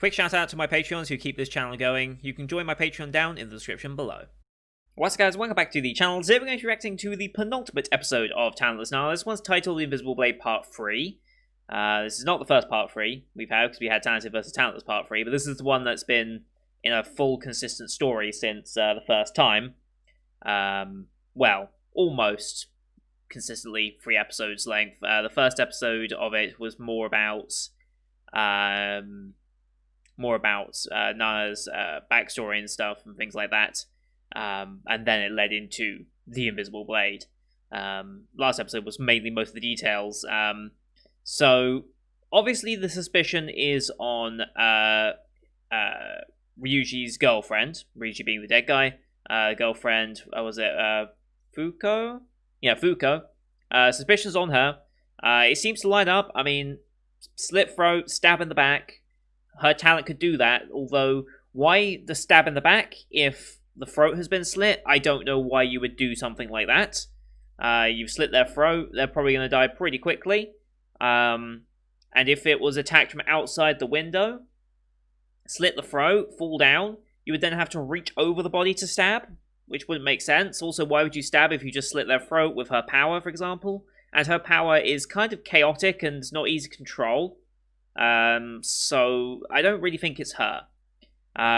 Quick shout out to my Patreons who keep this channel going. You can join my Patreon down in the description below. What's up, guys? Welcome back to the channel. Today we're going to be reacting to the penultimate episode of Talentless. Now, this one's titled The Invisible Blade Part 3. This is not the first Part 3 we've had, because we had Talented vs. Talentless Part 3, but this is the one that's been in a full, consistent story since the first time. Well, almost consistently 3 episodes length. The first episode of it was more about Nana's backstory and stuff and things like that. And then it led into the Invisible Blade. Last episode was mainly most of the details. So obviously the suspicion is on Ryuji's girlfriend. Ryuji being the dead guy. Girlfriend, was it Fuko? Yeah, Fuko. Suspicions on her. It seems to line up. I mean, slit throat, stab in the back. Her talent could do that, although why the stab in the back if the throat has been slit? I don't know why you would do something like that. You've slit their throat, they're probably going to die pretty quickly. And if it was attacked from outside the window, slit the throat, fall down, you would then have to reach over the body to stab, which wouldn't make sense. Also, why would you stab if you just slit their throat with her power, for example? And her power is kind of chaotic and not easy to control. So I don't really think it's her.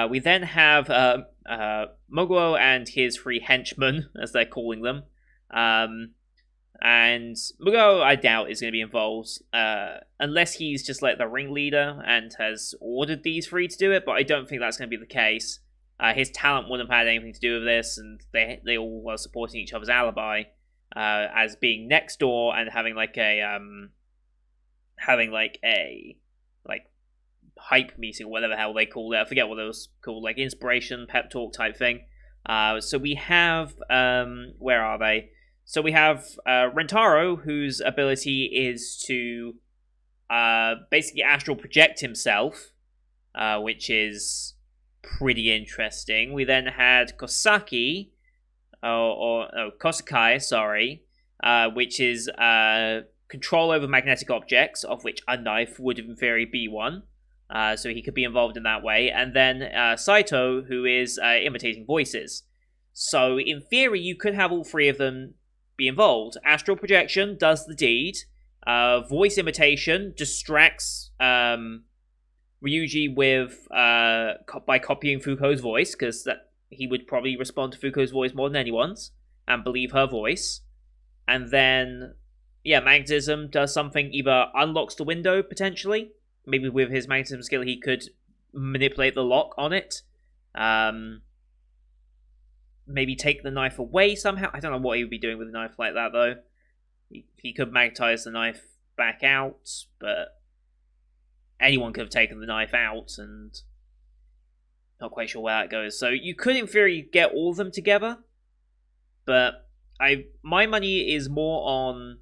We then have Munou and his 3 henchmen, as they're calling them. And Munou, I doubt, is going to be involved, unless he's just like the ringleader and has ordered these 3 to do it, but I don't think that's going to be the case. His talent wouldn't have had anything to do with this, and they all were supporting each other's alibi, as being next door and having like a hype meeting or whatever the hell they called it. I forget what it was called, like inspiration, pep talk type thing. So we have, where are they? So we have Rentaro, whose ability is to basically astral project himself, which is pretty interesting. We then had Kosakai, sorry, which is control over magnetic objects, of which a knife would in theory be one. So he could be involved in that way. And then Saito, who is imitating voices. So in theory, you could have all 3 of them be involved. Astral projection does the deed. Voice imitation distracts Ryuji with by copying Fuko's voice, because that he would probably respond to Fuko's voice more than anyone's and believe her voice. And then, yeah, magnetism does something, either unlocks the window potentially. Maybe with his magnetism skill, he could manipulate the lock on it. Maybe take the knife away somehow. I don't know what he would be doing with a knife like that, though. He could magnetize the knife back out, but anyone could have taken the knife out, and not quite sure where that goes. So you could, in theory, get all of them together, but my money is more on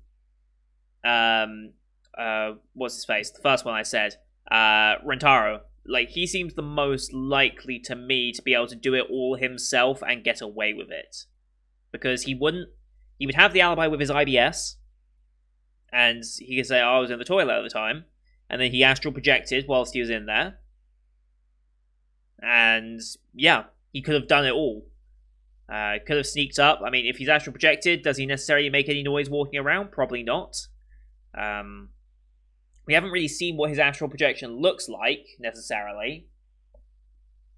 what's his face? The first one I said, Rentaro. Like, he seems the most likely to me to be able to do it all himself and get away with it. Because he would have the alibi with his IBS, and he could say, oh, I was in the toilet at the time, and then he astral projected whilst he was in there. And, yeah, he could have done it all. Could have sneaked up. I mean, if he's astral projected, does he necessarily make any noise walking around? Probably not. We haven't really seen what his astral projection looks like, necessarily,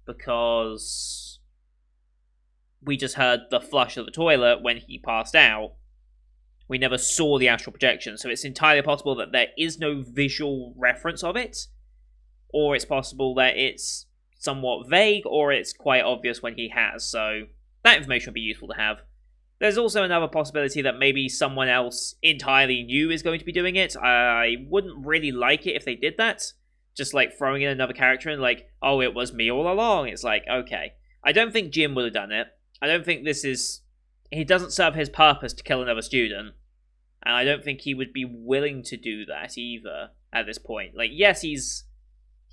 because we just heard the flush of the toilet when he passed out. We never saw the astral projection, so it's entirely possible that there is no visual reference of it, or it's possible that it's somewhat vague, or it's quite obvious when he has, so that information would be useful to have. There's also another possibility that maybe someone else entirely new is going to be doing it. I wouldn't really like it if they did that. Just like throwing in another character and like, oh, it was me all along. It's like, okay. I don't think Jim would have done it. I don't think this is... He doesn't serve his purpose to kill another student. And I don't think he would be willing to do that either at this point. Like, yes, he's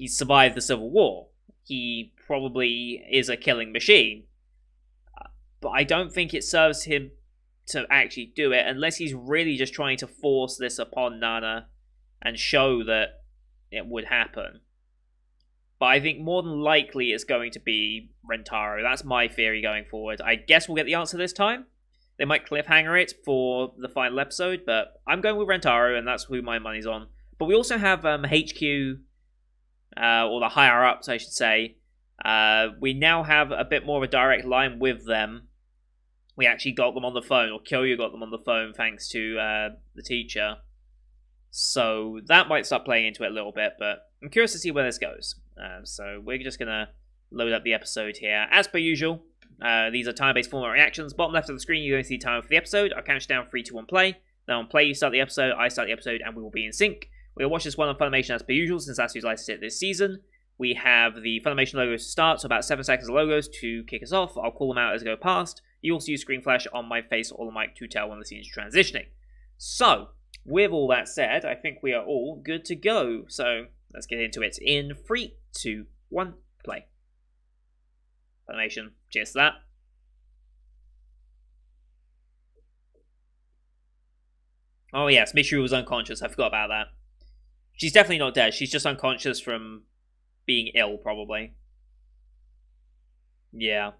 survived the Civil War. He probably is a killing machine. But I don't think it serves him to actually do it, unless he's really just trying to force this upon Nana and show that it would happen. But I think more than likely it's going to be Rentaro. That's my theory going forward. I guess we'll get the answer this time. They might cliffhanger it for the final episode, but I'm going with Rentaro, and that's who my money's on. But we also have HQ, or the higher ups, I should say. We now have a bit more of a direct line with them. We actually got them on the phone, or Kyoyu got them on the phone thanks to the teacher. So that might start playing into it a little bit, but I'm curious to see where this goes. So we're just going to load up the episode here. As per usual, these are time-based format reactions. Bottom left of the screen, you're going to see time for the episode. I'll count down 3, 2, 1, play. Then on play, you start the episode, I start the episode, and we will be in sync. We'll watch this one on Funimation as per usual, since that's who's licensed it this season. We have the Funimation logos to start, so about 7 seconds of logos to kick us off. I'll call them out as I go past. You also use screen flash on my face or the mic to tell when the scene is transitioning. So, with all that said, I think we are all good to go. So, let's get into it in 3, 2, 1, play. Funimation, cheers to that. Oh yes, Michiru was unconscious, I forgot about that. She's definitely not dead, she's just unconscious from being ill, probably. Yeah.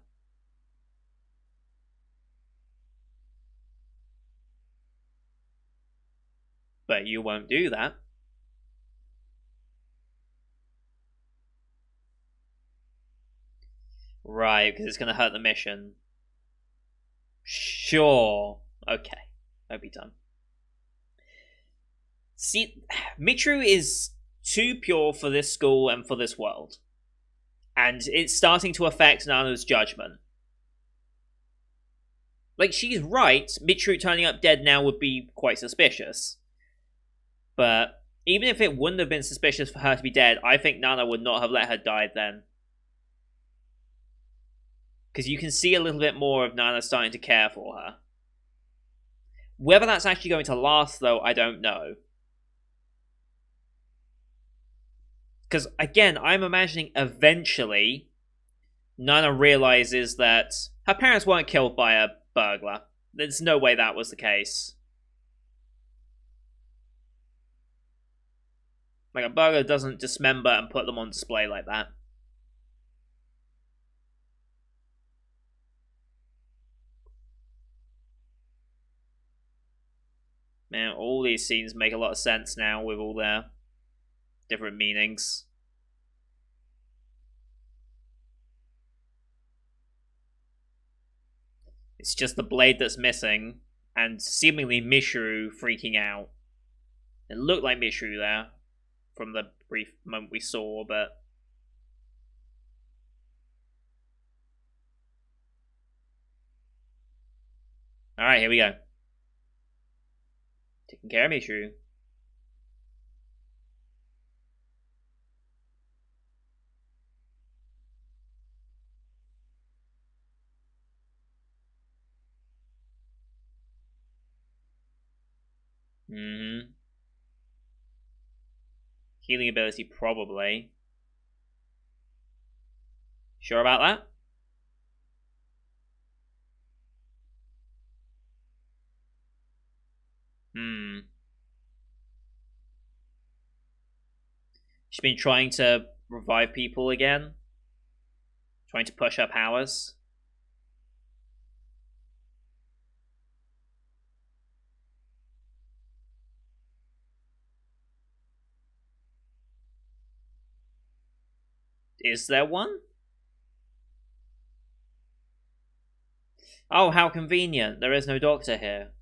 But you won't do that. Right, because it's going to hurt the mission. Sure. Okay. That'll be done. See, Michiru is too pure for this school and for this world. And it's starting to affect Nano's judgment. Like, she's right. Michiru turning up dead now would be quite suspicious. But even if it wouldn't have been suspicious for her to be dead, I think Nana would not have let her die then. Because you can see a little bit more of Nana starting to care for her. Whether that's actually going to last, though, I don't know. Because, again, I'm imagining eventually Nana realizes that her parents weren't killed by a burglar. There's no way that was the case. Like, a burglar doesn't dismember and put them on display like that. Man, all these scenes make a lot of sense now with all their different meanings. It's just the blade that's missing, and seemingly Michiru freaking out. It looked like Michiru there from the brief moment we saw, but alright, here we go. Taking care of Michiru. Healing ability, probably. Sure about that? She's been trying to revive people again. Trying to push her powers. Is there one? Oh, how convenient. There is no doctor here.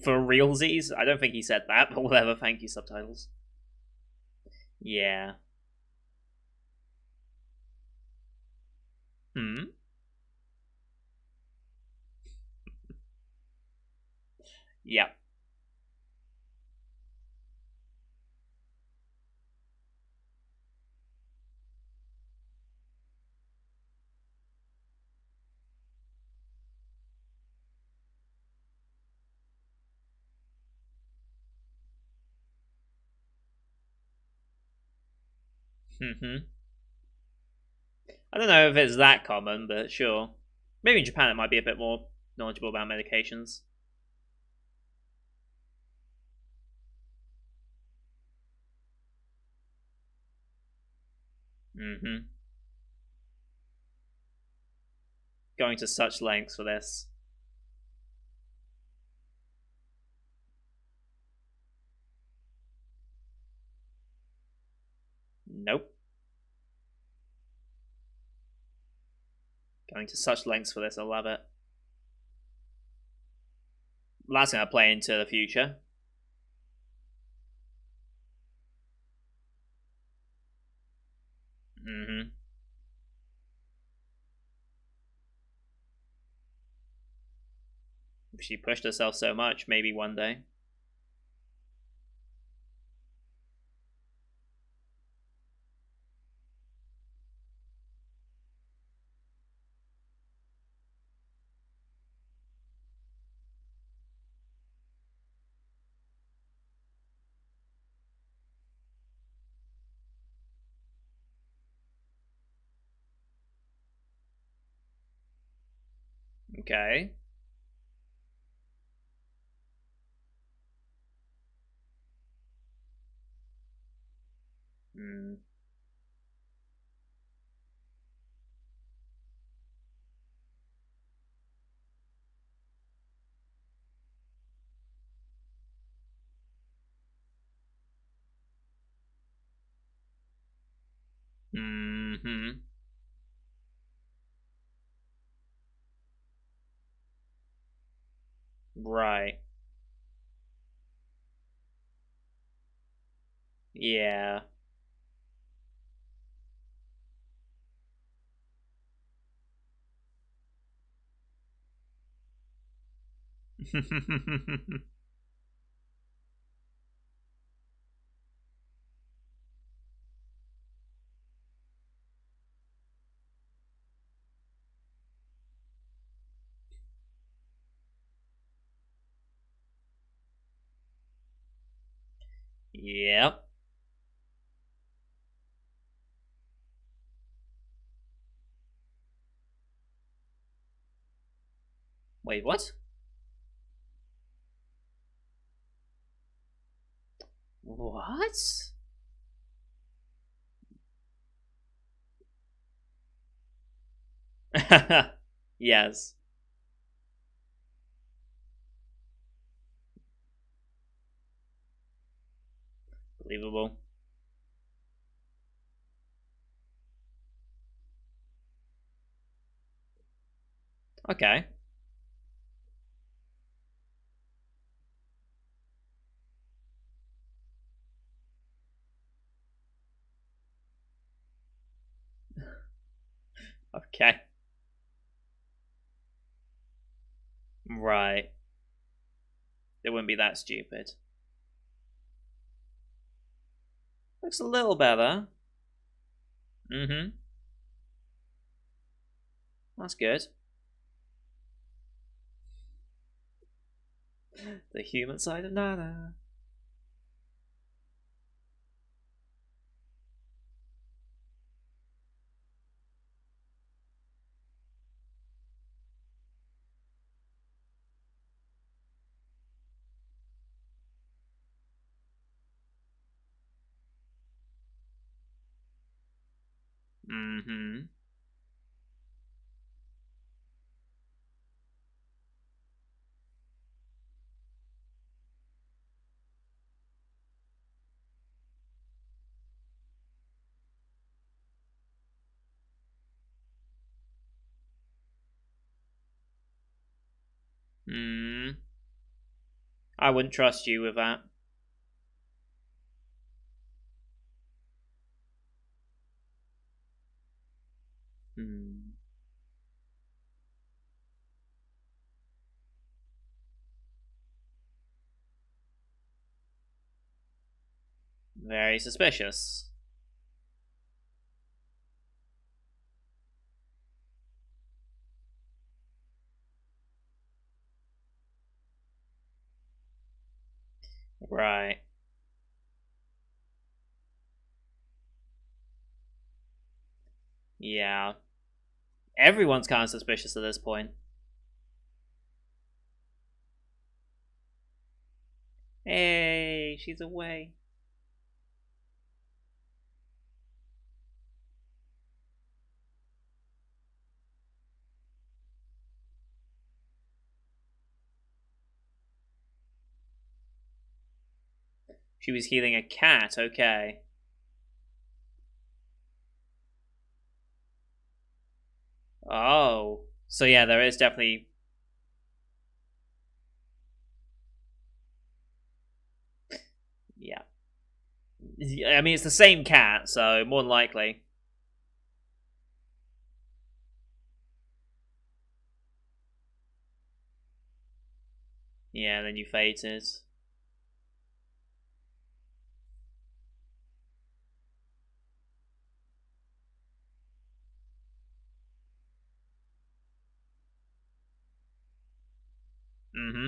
For realsies? I don't think he said that, but whatever. Thank you, subtitles. Yeah. Yeah. I don't know if it's that common, but sure. Maybe in Japan it might be a bit more knowledgeable about medications. Mm-hmm. Going to such lengths for this. Nope. Going to such lengths for this. I love it. That's going to play into the future. Mm-hmm. She pushed herself so much, maybe one day. Okay. Mm. Mm-hmm. Right. Yeah. Yep. Wait, what? What? Yes. Believable. Okay. Okay. Right. It wouldn't be that stupid. Looks a little better. Mm-hmm. That's good. The human side of Nana. Mm-hmm. Mm. I wouldn't trust you with that. Mm. Very suspicious. Right. Yeah. Everyone's kind of suspicious at this point. Hey, she's away. She was healing a cat, okay. Oh. So yeah, there is definitely... Yeah. I mean, it's the same cat, so more than likely. Yeah, then you fated. Mm-hmm.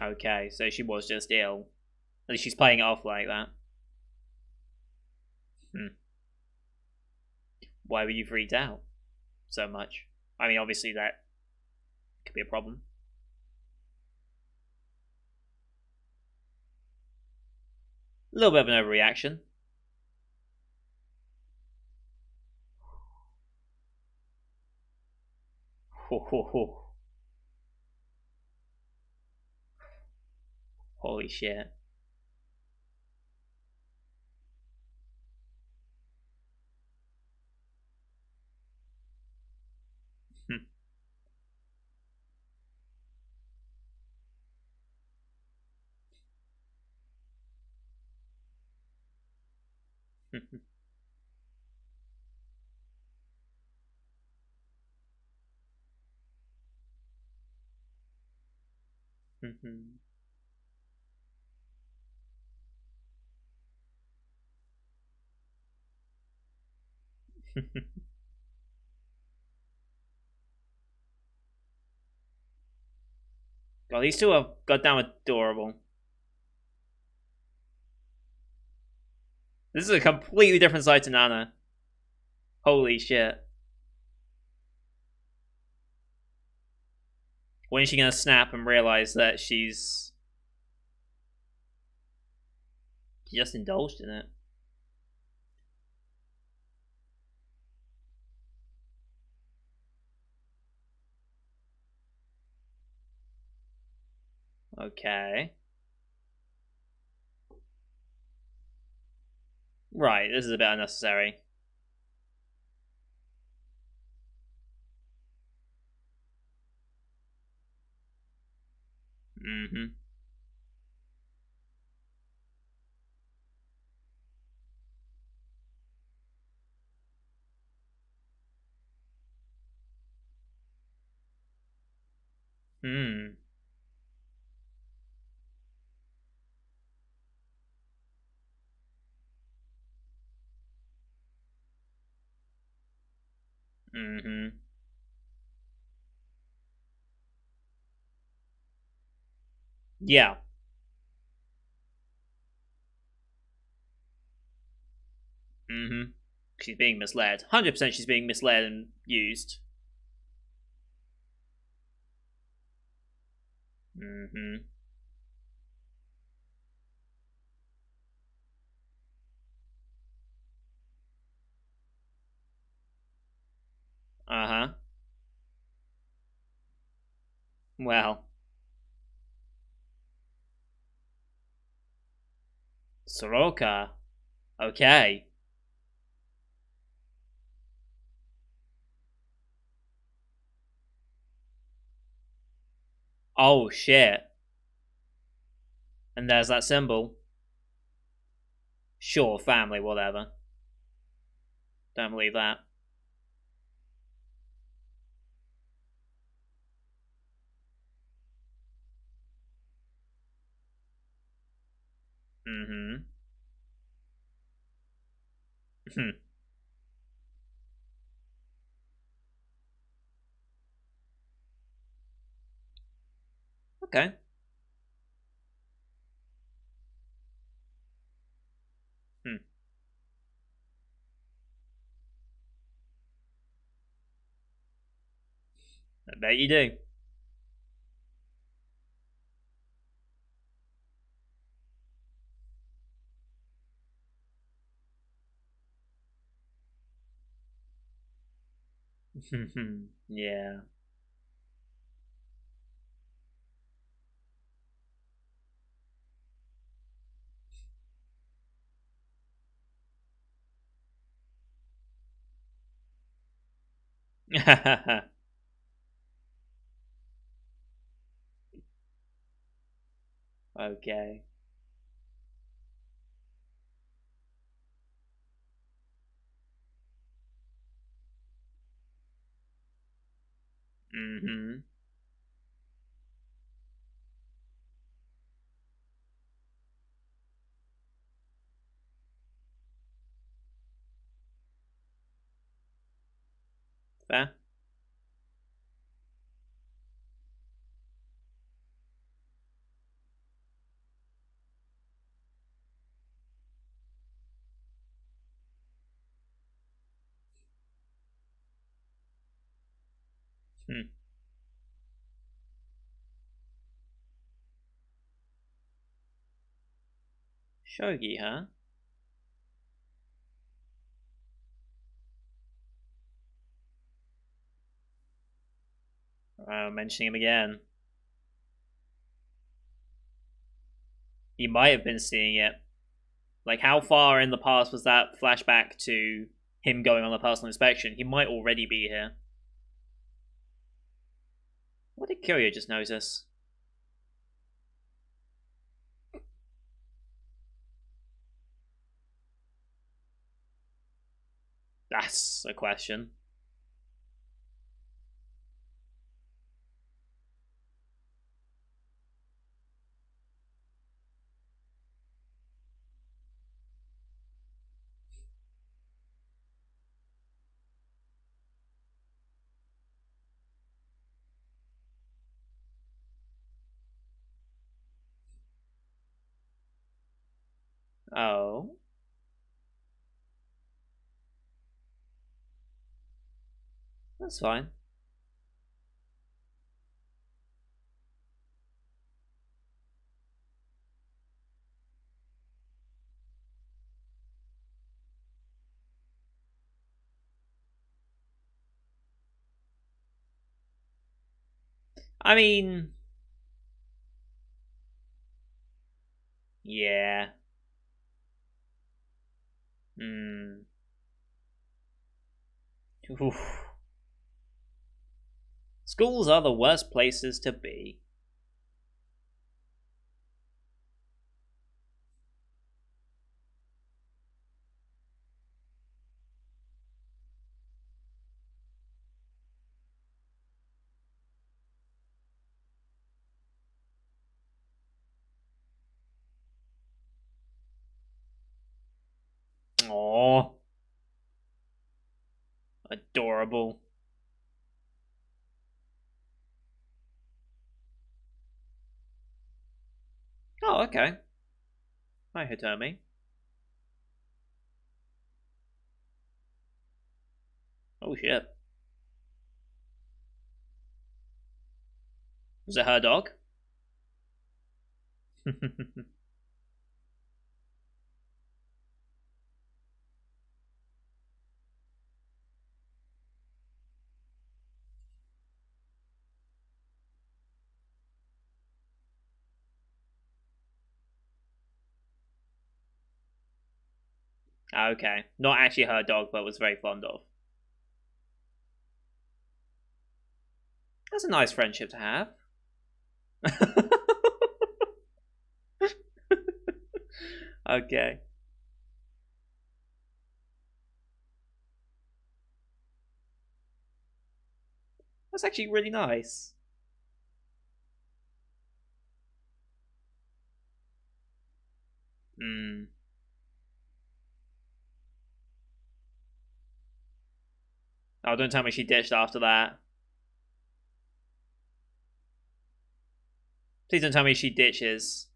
Okay, so she was just ill. At least she's playing it off like that. Hmm. Why were you freaked out so much? I mean, obviously that could be a problem. A little bit of an overreaction. Ho ho ho. Holy shit. God, these two are goddamn adorable. This is a completely different side to Nana. Holy shit. When is she gonna snap and realize that she's just indulged in it? Okay. Right, this is a bit unnecessary. Mm-hmm. Hmm. Mm-hmm. Yeah. Mm-hmm. She's being misled. 100% she's being misled and used. Mm-hmm. Uh-huh. Well. Soroka. Okay. Oh shit. And there's that symbol. Sure, family, whatever. Don't believe that. Mm-hmm. Hmm. Okay. Hmm. I bet you do. Yeah. Okay. Mm-hmm. Fair. Hmm. Shogi, huh? Mentioning him again. He might have been seeing it. Like, how far in the past was that flashback to him going on a personal inspection? He might already be here. What did Kyo just notice? That's a question. Oh, that's fine. I mean, yeah. Hmm. Oof. Schools are the worst places to be. Oh, adorable. Oh, okay. Hi, Hitomi. Oh shit. Was it her dog? Okay. Not actually her dog, but was very fond of. That's a nice friendship to have. Okay. That's actually really nice. Hmm. Oh, don't tell me she ditched after that. Please don't tell me she ditches.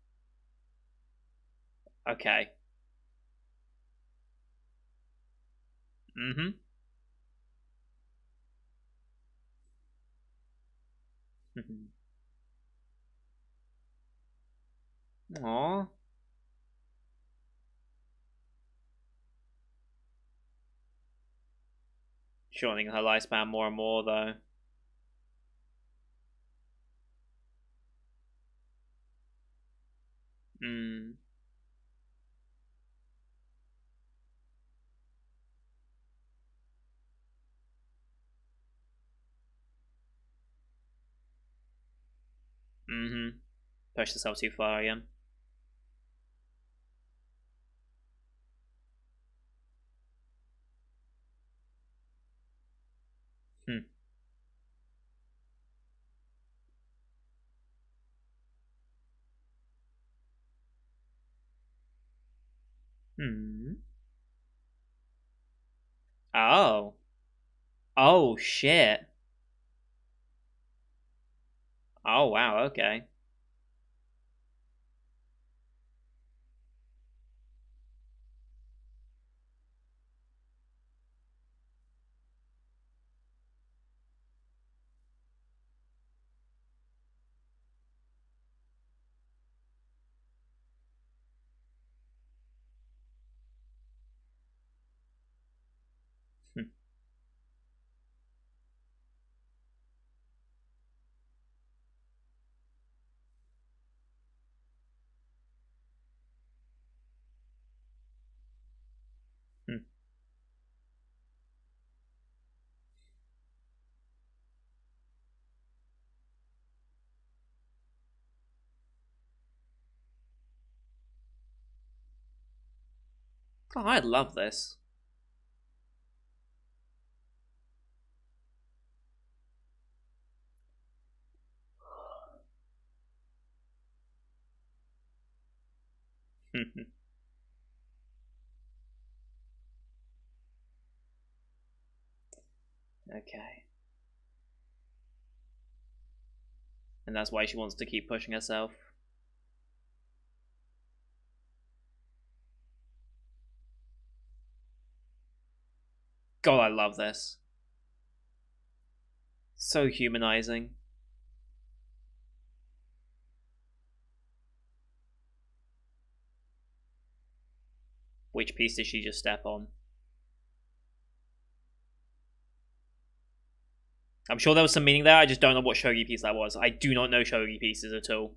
Okay. Mm-hmm. Aw. Shortening her lifespan more and more, though. Hmm. Mm-hmm. Push herself too far again. Hmm. Hmm. Oh. Oh, shit. Oh, wow, okay. Hmm. Hmm. Oh, I love this. Okay. And that's why she wants to keep pushing herself. God, I love this. So humanizing. Which piece did she just step on? I'm sure there was some meaning there, I just don't know what shogi piece that was. I do not know shogi pieces at all.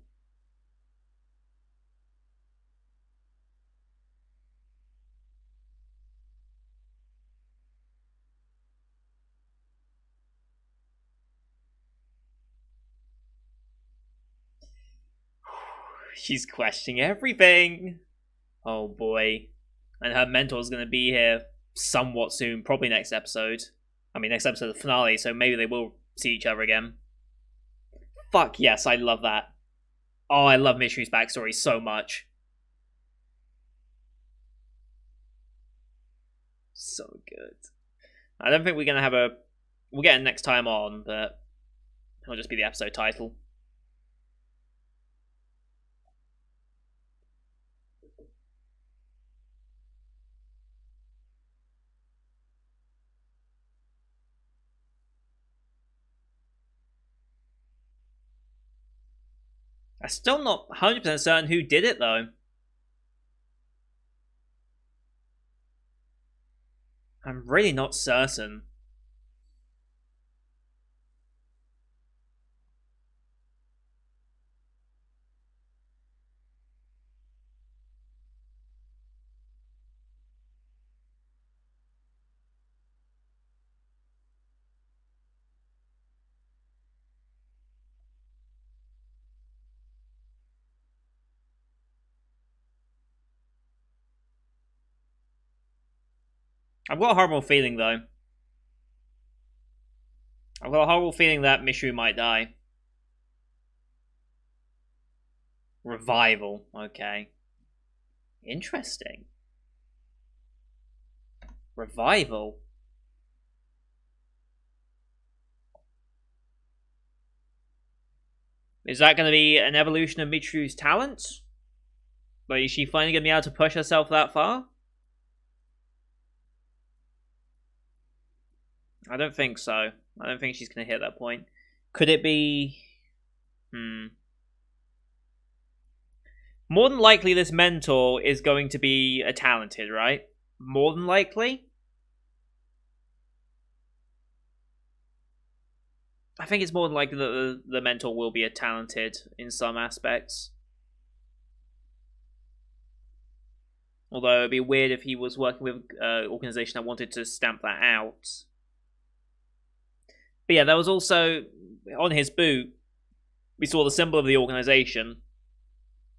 She's questioning everything. Oh boy. And her mentor's gonna be here somewhat soon, probably next episode. I mean, next episode of the finale, so maybe they will see each other again. Fuck yes, I love that. Oh, I love Michiru's backstory so much. So good. I don't think we're gonna have a. We'll get it next time on, but it'll just be the episode title. I'm still not 100% certain who did it, though. I'm really not certain. I've got a horrible feeling, though. I've got a horrible feeling that Michiru might die. Revival. Okay. Interesting. Revival. Is that going to be an evolution of Michiru's talents? Like, is she finally going to be able to push herself that far? I don't think so. I don't think she's going to hit that point. Could it be... More than likely, this mentor is going to be a talented, right? More than likely? I think it's more than likely that the mentor will be a talented in some aspects. Although it'd be weird if he was working with an organization that wanted to stamp that out. But yeah, there was also on his boot, we saw the symbol of the organization,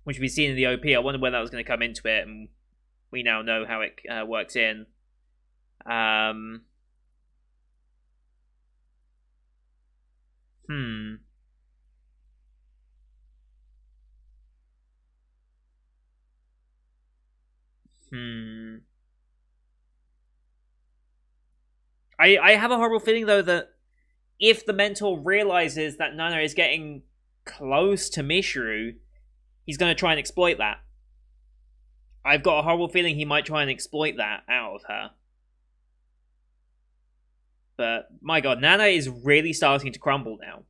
which we've seen in the OP. I wonder when that was going to come into it, and we now know how it works in. Hmm. Hmm. I have a horrible feeling though that if the mentor realizes that Nana is getting close to Mishru, he's going to try and exploit that. I've got a horrible feeling he might try and exploit that out of her. But my god, Nana is really starting to crumble now.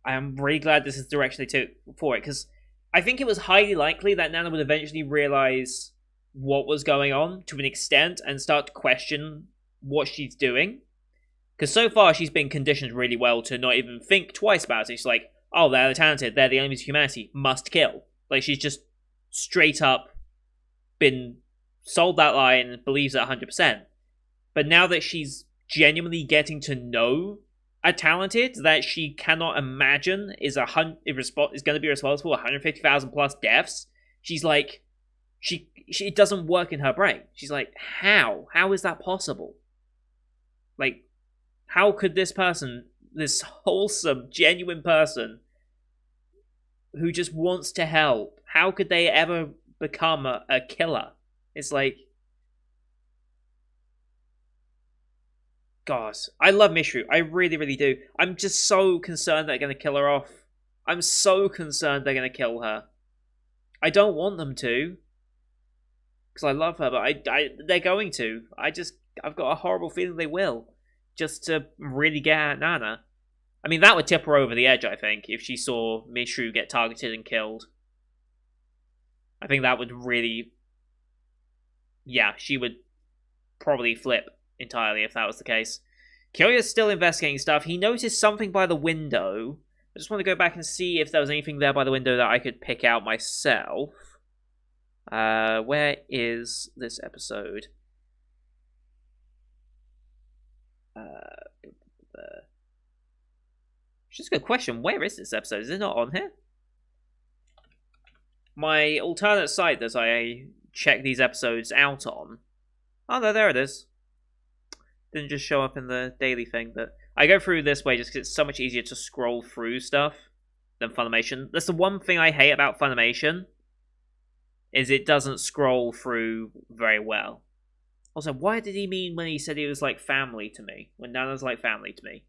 I am really glad this is the direction they took for it, because I think it was highly likely that Nana would eventually realize what was going on to an extent and start to question what she's doing. Because so far she's been conditioned really well to not even think twice about it. She's like, oh, they're the talented, they're the enemies of humanity, must kill. Like, she's just straight up been sold that lie and believes it 100%. But now that she's genuinely getting to know a talented that she cannot imagine is going to be responsible for 150,000 plus deaths, she's like, it doesn't work in her brain. She's like, how is that possible? Like, how could this person, this wholesome, genuine person who just wants to help, how could they ever become a killer? It's like, God, I love Mishru. I really, really do. I'm just so concerned they're going to kill her off. I'm so concerned they're going to kill her. I don't want them to, because I love her, but they're going to. I've got a horrible feeling they will, just to really get at Nana. I mean, that would tip her over the edge, I think, if she saw Mishru get targeted and killed. I think that would really... Yeah, she would probably flip entirely if that was the case. Kyoya's still investigating stuff. He noticed something by the window. I just want to go back and see if there was anything there by the window that I could pick out myself. Where is this episode? Just a good question. Where is this episode? Is it not on here? My alternate site that I check these episodes out on. Oh, no, there it is. Didn't just show up in the daily thing, but I go through this way just because it's so much easier to scroll through stuff than Funimation. That's the one thing I hate about Funimation, is it doesn't scroll through very well. Also, why did he mean when he said he was like family to me? When Nana's like family to me?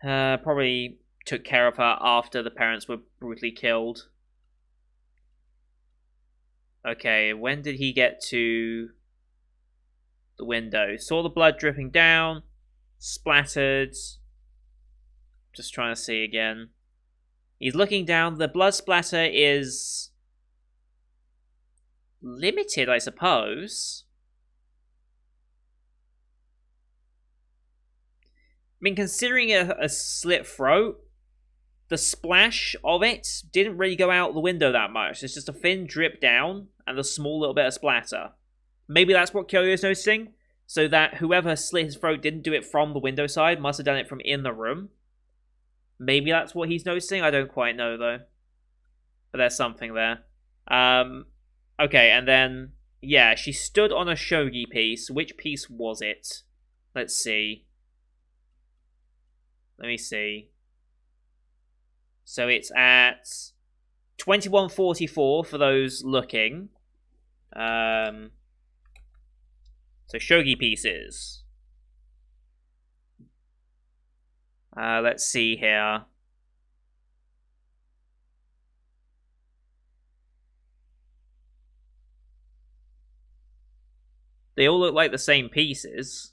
Probably took care of her after the parents were brutally killed. Okay, when did he get to the window? Saw the blood dripping down, splattered. Just trying to see again. He's looking down. The blood splatter is limited, I suppose. I mean, considering a slit throat, the splash of it didn't really go out the window that much. It's just a thin drip down and a small little bit of splatter. Maybe that's what Kyoyo's noticing, so that whoever slit his throat didn't do it from the window side, must have done it from in the room. Maybe that's what he's noticing. I don't quite know, though. But there's something there. Okay, and then, yeah, she stood on a shogi piece. Which piece was it? Let's see. Let me see. So it's at 2144 for those looking. So shogi pieces. Let's see here. They all look like the same pieces.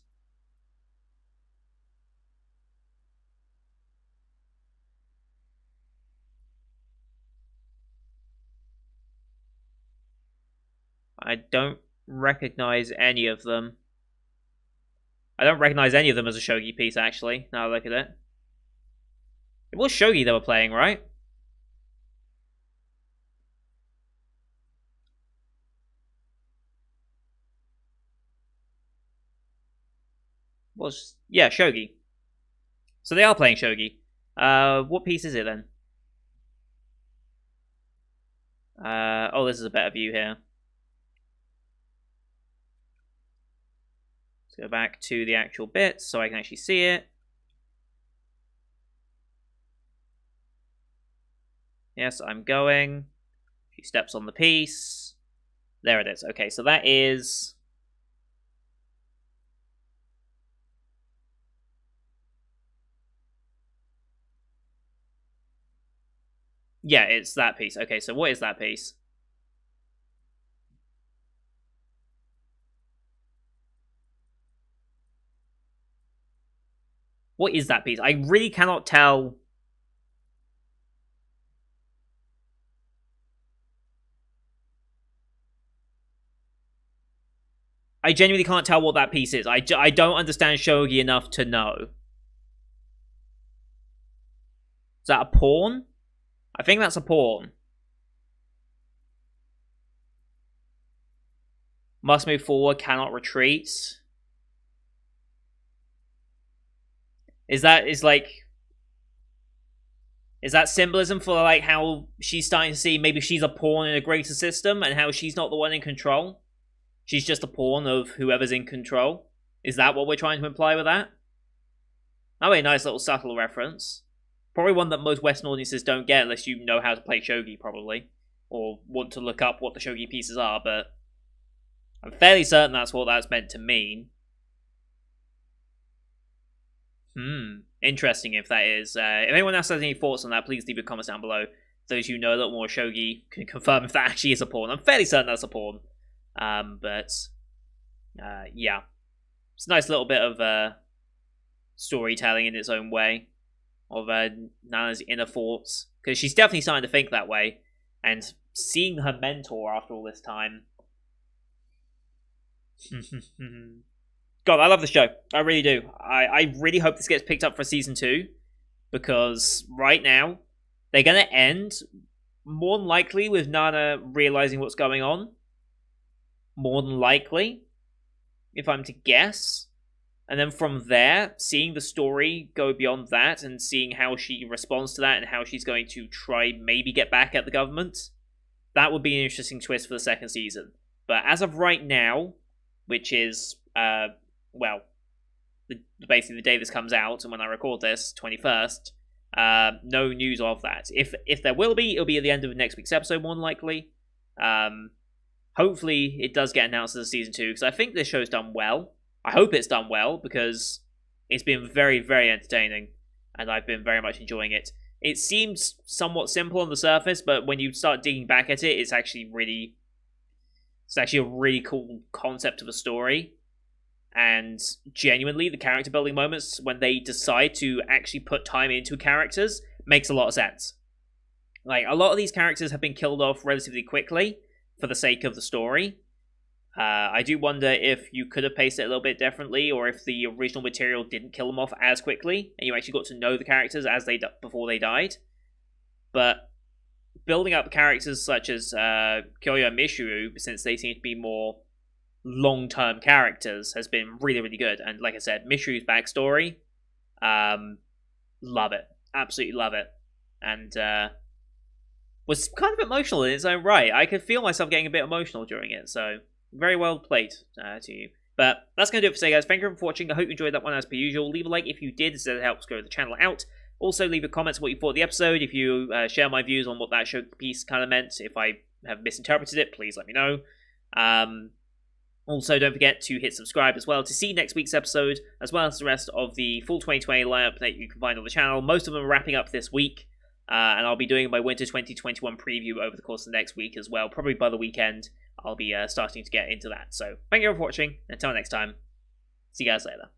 I don't recognize any of them. I don't recognize any of them as a shogi piece, actually, now I look at it. It was shogi they were playing, right? Yeah, shogi. So they are playing shogi. What piece is it then? Oh, this is a better view here. Let's go back to the actual bits so I can actually see it. Yes, I'm going. She steps on the piece. There it is. Okay, so that is... Yeah, it's that piece. Okay, so what is that piece? What is that piece? I really cannot tell. I genuinely can't tell what that piece is. I don't understand shogi enough to know. Is that a pawn? I think that's a pawn. Must move forward, cannot retreat. Is that symbolism for like how she's starting to see maybe she's a pawn in a greater system and how she's not the one in control? She's just a pawn of whoever's in control. Is that what we're trying to imply with that? Oh, a nice little subtle reference. Probably one that most Western audiences don't get unless you know how to play shogi, probably. Or want to look up what the shogi pieces are, but I'm fairly certain that's what that's meant to mean. Interesting if that is. If anyone else has any thoughts on that, please leave your comments down below. Those who know a little more shogi can confirm if that actually is a pawn. I'm fairly certain that's a pawn. Yeah. It's a nice little bit of storytelling in its own way of Nana's inner thoughts. Because she's definitely starting to think that way. And seeing her mentor after all this time. God, I love the show. I really do. I really hope this gets picked up for season 2. Because right now, they're going to end more than likely with Nana realizing what's going on. More than likely, if I'm to guess. And then from there, seeing the story go beyond that and seeing how she responds to that and how she's going to try maybe get back at the government, that would be an interesting twist for the second season. But as of right now, which is, basically the day this comes out, and when I record this, 21st, no news of that. If there will be, it'll be at the end of next week's episode, more than likely. Hopefully, it does get announced as a season 2, because I think this show's done well. I hope it's done well, because it's been very, very entertaining, and I've been very much enjoying it. It seems somewhat simple on the surface, but when you start digging back at it, it's actually a really cool concept of a story. And genuinely, the character building moments, when they decide to actually put time into characters, makes a lot of sense. Like, a lot of these characters have been killed off relatively quickly for the sake of the story. I do wonder if you could have paced it a little bit differently, or if the original material didn't kill them off as quickly, and you actually got to know the characters before they died. But building up characters such as Kyoya and Mishuru, since they seem to be more long-term characters, has been really, really good. And like I said, Mishuru's backstory, love it. Absolutely love it. And was kind of emotional in its own right. I could feel myself getting a bit emotional during it, so very well played to you. But that's going to do it for today, guys. Thank you for watching. I hope you enjoyed that one as per usual. Leave a like if you did, so it helps grow the channel out. Also, leave a comment on what you thought of the episode. If you share my views on what that show piece kind of meant, if I have misinterpreted it, please let me know. Also, don't forget to hit subscribe as well to see next week's episode, as well as the rest of the full 2020 lineup that you can find on the channel. Most of them are wrapping up this week, and I'll be doing my Winter 2021 preview over the course of the next week as well. Probably by the weekend, I'll be starting to get into that. So, thank you for watching. Until next time, see you guys later.